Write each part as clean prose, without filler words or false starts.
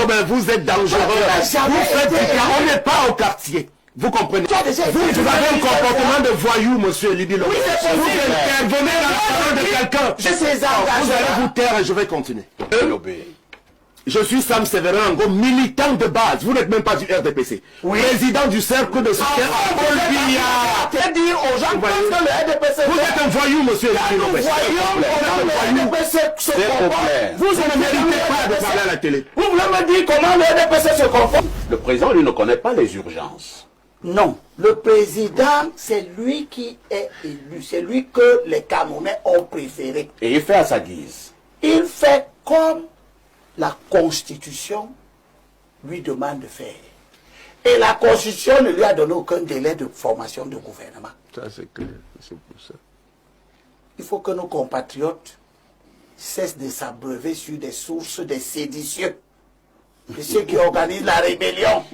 Lobin, vous êtes dangereux. Vous faites du cas, on n'est pas au quartier. Vous comprenez? Vous avez un comportement de voyou, monsieur Libby Lobin. Vous intervenez dans la parole de quelqu'un. Vous allez vous taire et je vais continuer. Je suis Sam Sévérin Ngo, militant de base. Vous n'êtes même pas du RDPC. Président du cercle de soutien à Paul Biya. C'est dire aux gens que le RDPC... Vous êtes un voyou, monsieur Libby Lobin. Vous ne méritez pas de parler à la télé. Vous voulez me dire comment le RDPC se comporte? Le président, lui, ne connaît pas les urgences. Non. Le président, c'est lui qui est élu. C'est lui que les Camerounais ont préféré. Et il fait à sa guise. Il fait comme la Constitution lui demande de faire. Et la Constitution ne lui a donné aucun délai de formation de gouvernement. Ça, c'est clair. C'est pour ça. Il faut que nos compatriotes cessent de s'abreuver sur des sources des séditieux, de ceux qui organisent la rébellion,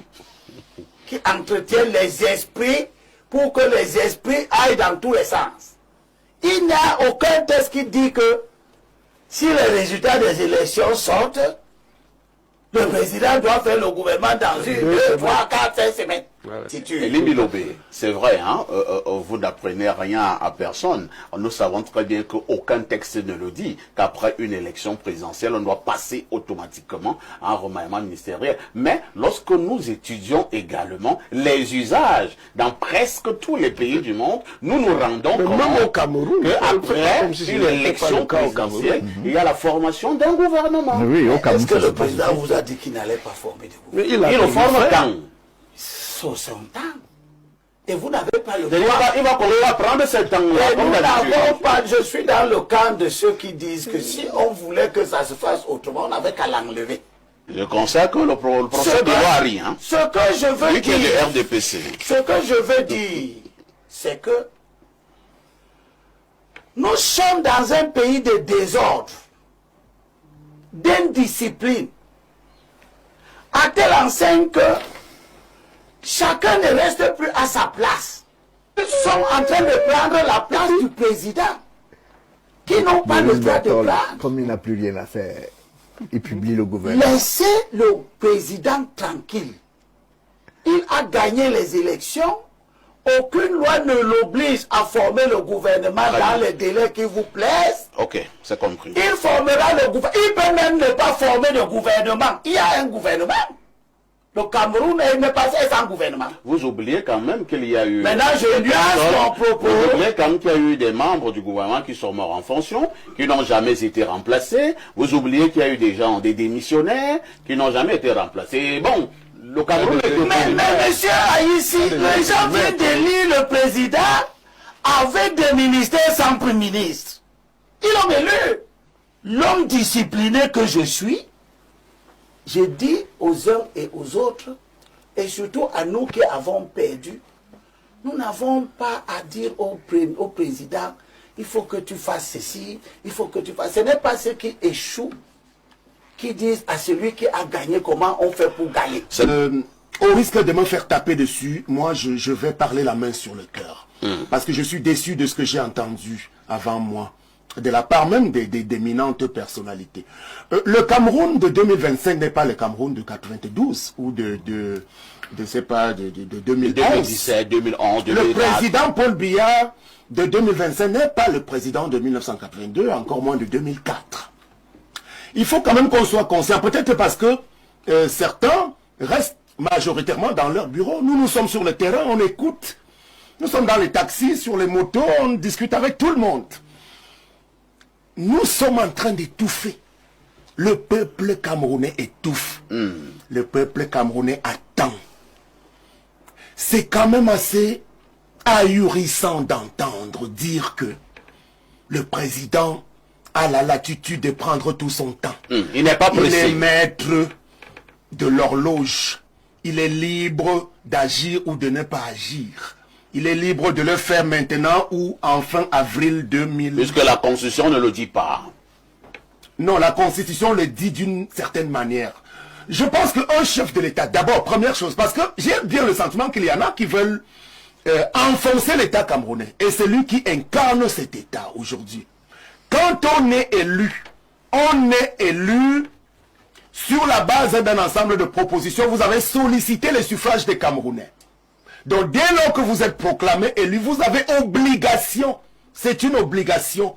qui entretiennent les esprits pour que les esprits aillent dans tous les sens. Il n'y a aucun texte qui dit que si les résultats des élections sortent, le président doit faire le gouvernement dans 1, 2, 3, 4, 5 semaines. Libby Lobé, c'est vrai, hein, vous n'apprenez rien à personne. Nous savons très bien qu'aucun texte ne le dit, qu'après une élection présidentielle, on doit passer automatiquement à un remaniement ministériel. Mais lorsque nous étudions également les usages dans presque tous les pays du monde, nous nous rendons compte même au Cameroun, qu'après une élection présidentielle, il y a la formation d'un gouvernement. Oui, au Cameroun. Est-ce que le président vous a dit qu'il n'allait pas former de gouvernement? Il le forme quand? 60 ans. Et vous n'avez pas le droit. Il va prendre ce temps-là. Je suis dans le camp de ceux qui disent que si on voulait que ça se fasse autrement, on n'avait qu'à l'enlever. Je constate que le procès de loi arrive. Hein? Ce que je veux dire, RDPC. Ce que je veux dire, c'est que nous sommes dans un pays de désordre, d'indiscipline, à telle enseigne que chacun ne reste plus à sa place. Ils sont en train de prendre la place du président, qui n'ont pas le droit de prendre. Comme il n'a plus rien à faire, il publie le gouvernement. Laissez le président tranquille. Il a gagné les élections. Aucune loi ne l'oblige à former le gouvernement dans les délais qui vous plaisent. Ok, c'est compris. Il formera le gouvernement. Il peut même ne pas former de gouvernement. Il y a un gouvernement. Le Cameroun n'est pas sans gouvernement. Vous oubliez quand même qu'il y a eu... Maintenant, je nuance mon propos. Vous oubliez quand même qu'il y a eu des membres du gouvernement qui sont morts en fonction, qui n'ont jamais été remplacés. Vous oubliez qu'il y a eu des gens, des démissionnaires, qui n'ont jamais été remplacés. Bon, le Cameroun... Mais monsieur Aïssi, les gens viennent d'élire le président avec des ministères sans premier ministre. Ils l'ont élu. L'homme discipliné que je suis, je dis aux uns et aux autres, et surtout à nous qui avons perdu, nous n'avons pas à dire au président, il faut que tu fasses ceci, il faut que tu fasses... Ce n'est pas ceux qui échouent qui disent à celui qui a gagné comment on fait pour gagner. Au risque de me faire taper dessus, moi je vais parler la main sur le cœur. Parce que je suis déçu de ce que j'ai entendu avant moi, de la part même d'éminentes personnalités. Le Cameroun de 2025 n'est pas le Cameroun de 92 ou de 2011. 2017, 2011, 2004. Le président Paul Biya de 2025 n'est pas le président de 1982, encore moins de 2004. Il faut quand même qu'on soit conscient, peut-être parce que certains restent majoritairement dans leur bureau. Nous sommes sur le terrain, on écoute. Nous sommes dans les taxis, sur les motos, on discute avec tout le monde. Nous sommes en train d'étouffer. Le peuple camerounais étouffe. Le peuple camerounais attend. C'est quand même assez ahurissant d'entendre dire que le président a la latitude de prendre tout son temps. Il n'est pas pressé. Il est maître de l'horloge. Il est libre d'agir ou de ne pas agir. Il est libre de le faire maintenant ou en fin avril 2000. Puisque la Constitution ne le dit pas. Non, la Constitution le dit d'une certaine manière. Je pense qu'un chef de l'État, d'abord, première chose, parce que j'ai bien le sentiment qu'il y en a qui veulent enfoncer l'État camerounais. Et c'est lui qui incarne cet État aujourd'hui. Quand on est élu sur la base d'un ensemble de propositions, vous avez sollicité les suffrages des Camerounais. Donc dès lors que vous êtes proclamé élu, vous avez obligation, c'est une obligation,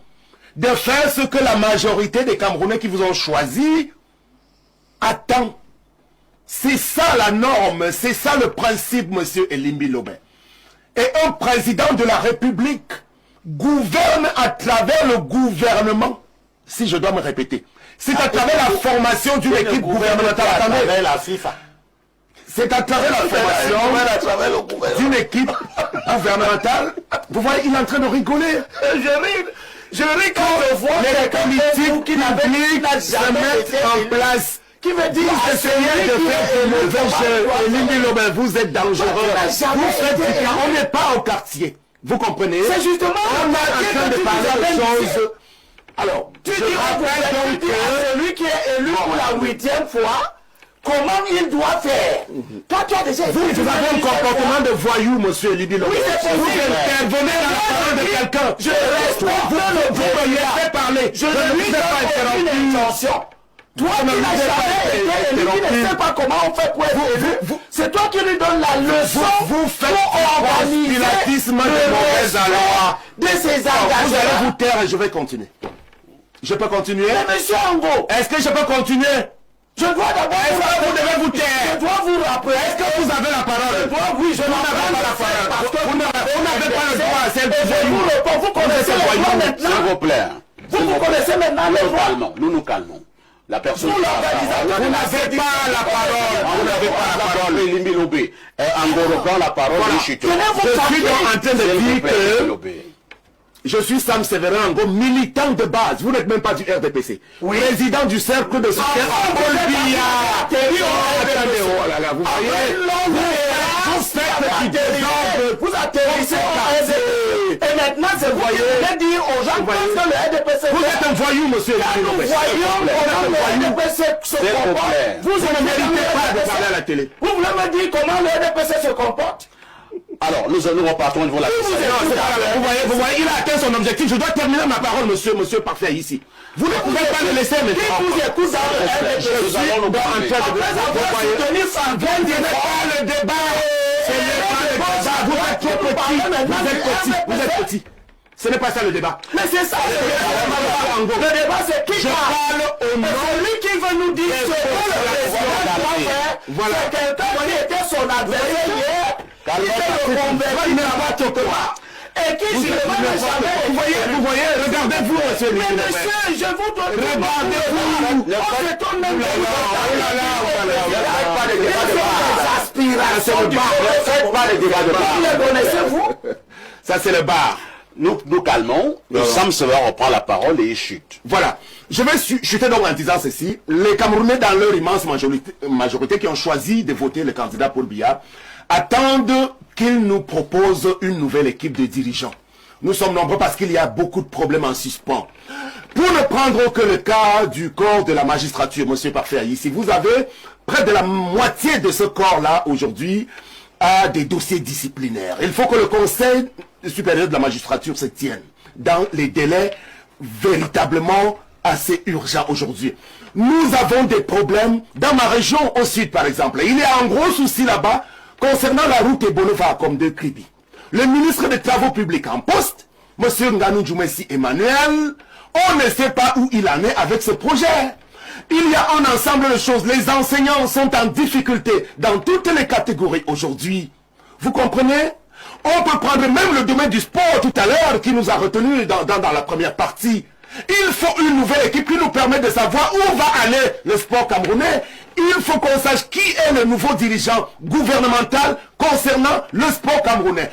de faire ce que la majorité des Camerounais qui vous ont choisi attend. C'est ça la norme, c'est ça le principe, monsieur Elimbi Lobé. Et un président de la République gouverne à travers le gouvernement, si je dois me répéter. C'est à travers la formation d'une équipe gouvernementale. À travers la FIFA. C'est à travers la formation d'une équipe gouvernementale. Vous voyez, il est en train de rigoler. Je ris quand je vois les politiques qui se mettent en place. Qui veut dire que c'est rien de faire de mauvais jeu. Elimbi Lobé, vous êtes dangereux. On n'est pas au quartier. Vous comprenez? C'est justement on est en train de parler de choses. Alors, tu dis à celui qui est élu pour la 8e fois, comment il doit faire? Toi, tu as déjà... Vous avez un comportement de voyou, monsieur Elimbi Lobé. Oui, c'est vous intervenez dans la parole de quelqu'un. Je respecte le vous me laissez parler. Je ne lui donne aucune intention. Toi qui n'as jamais été élu, qui ne sais pas comment on fait pour être élu, c'est toi qui lui donnes la leçon vous faites pour organiser le mauvais aloi de ses engagements. Vous allez vous taire et je vais continuer. Je peux continuer? Mais monsieur Ango, est-ce que je peux continuer? Je dois d'abord... Est-ce que vous devez vous taire? Je dois vous rappeler... Est-ce que vous avez la parole? Oui, je n'avez pas la parole. Parce que vous n'avez pas le droit à celle de vous. Vous connaissez le droit maintenant. S'il vous plaît. Vous connaissez maintenant le droit. Nous nous calmons. La personne... Vous n'avez pas la parole. Vous n'avez pas la parole. Elimbi Lobé. Ango reprend la parole. Je suis en train de dire que... Je suis Sam Séverin Ango, militant de base. Vous n'êtes même pas du RDPC. Oui. Président du cercle de soutien Paul Biya. Oh là là, vous voyez, vous faites du désordre. Vous atterrissez au RDPC. Et maintenant, c'est vous qui voulez dire aux gens que le RDPC... Vous êtes un voyou, monsieur. Nous voyons comment le RDPC se comporte. Vous ne méritez pas de parler à la télé. Vous voulez me dire comment le RDPC se comporte? Alors, nous repartons devant la question. Vous voyez, il a atteint son objectif. Je dois terminer ma parole, monsieur parfait, ici. Vous ne pouvez pas le laisser maintenant. Qui vous écoute dans le RDPC? Je suis en train de vous voyez. Ce n'est pas le débat. Ce n'est pas le débat. Vous êtes trop petit. Vous êtes petit. Ce n'est pas ça le débat. Mais c'est ça le débat. Le débat, c'est qui parle au nom. Celui qui veut nous dire ce que le président doit faire. Voilà. C'est quelqu'un qui était son adversaire hier. Qui fait le converti n'importe quoi. Et qui je ne vais jamais. Vous voyez, regardez-vous, monsieur le président. Mais monsieur, je vous donne. Regardez-vous. On se tourne même aspirations du faites pas les débats de bar. Les connaissez-vous? Ça, c'est le bar. Nous calmons. Sam Séverin reprend la parole et il chute. Voilà. Je vais chuter donc en disant ceci. Les Camerounais, dans leur immense majorité qui ont choisi de voter le candidat Paul Biya, attendent qu'il nous propose une nouvelle équipe de dirigeants. Nous sommes nombreux parce qu'il y a beaucoup de problèmes en suspens. Pour ne prendre que le cas du corps de la magistrature, monsieur Parfait, ici, vous avez près de la moitié de ce corps-là aujourd'hui à des dossiers disciplinaires. Il faut que le Conseil supérieur de la magistrature se tienne dans les délais véritablement assez urgents aujourd'hui. Nous avons des problèmes dans ma région au sud, par exemple. Il y a un gros souci là-bas concernant la route Ebonova comme de Kribi. Le ministre des Travaux publics en poste, M. Nganou Djoumessi Emmanuel, on ne sait pas où il en est avec ce projet. Il y a un ensemble de choses. Les enseignants sont en difficulté dans toutes les catégories aujourd'hui. Vous comprenez? On peut prendre même le domaine du sport tout à l'heure qui nous a retenus dans la première partie. Il faut une nouvelle équipe qui nous permet de savoir où va aller le sport camerounais. Il faut qu'on sache qui est le nouveau dirigeant gouvernemental concernant le sport camerounais.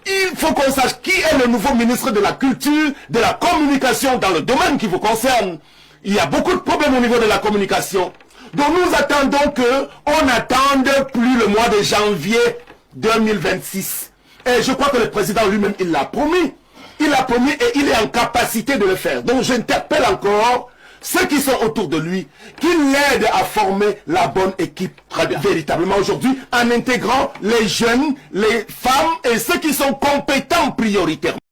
Il faut qu'on sache qui est le nouveau ministre de la Culture, de la Communication dans le domaine qui vous concerne. Il y a beaucoup de problèmes au niveau de la communication. Donc nous attendons qu'on n'attende plus le mois de janvier 2026. Et je crois que le président lui-même, il l'a promis. Il l'a promis et il est en capacité de le faire. Donc j'interpelle encore ceux qui sont autour de lui, qu'il l'aide à former la bonne équipe véritablement aujourd'hui, en intégrant les jeunes, les femmes et ceux qui sont compétents prioritairement.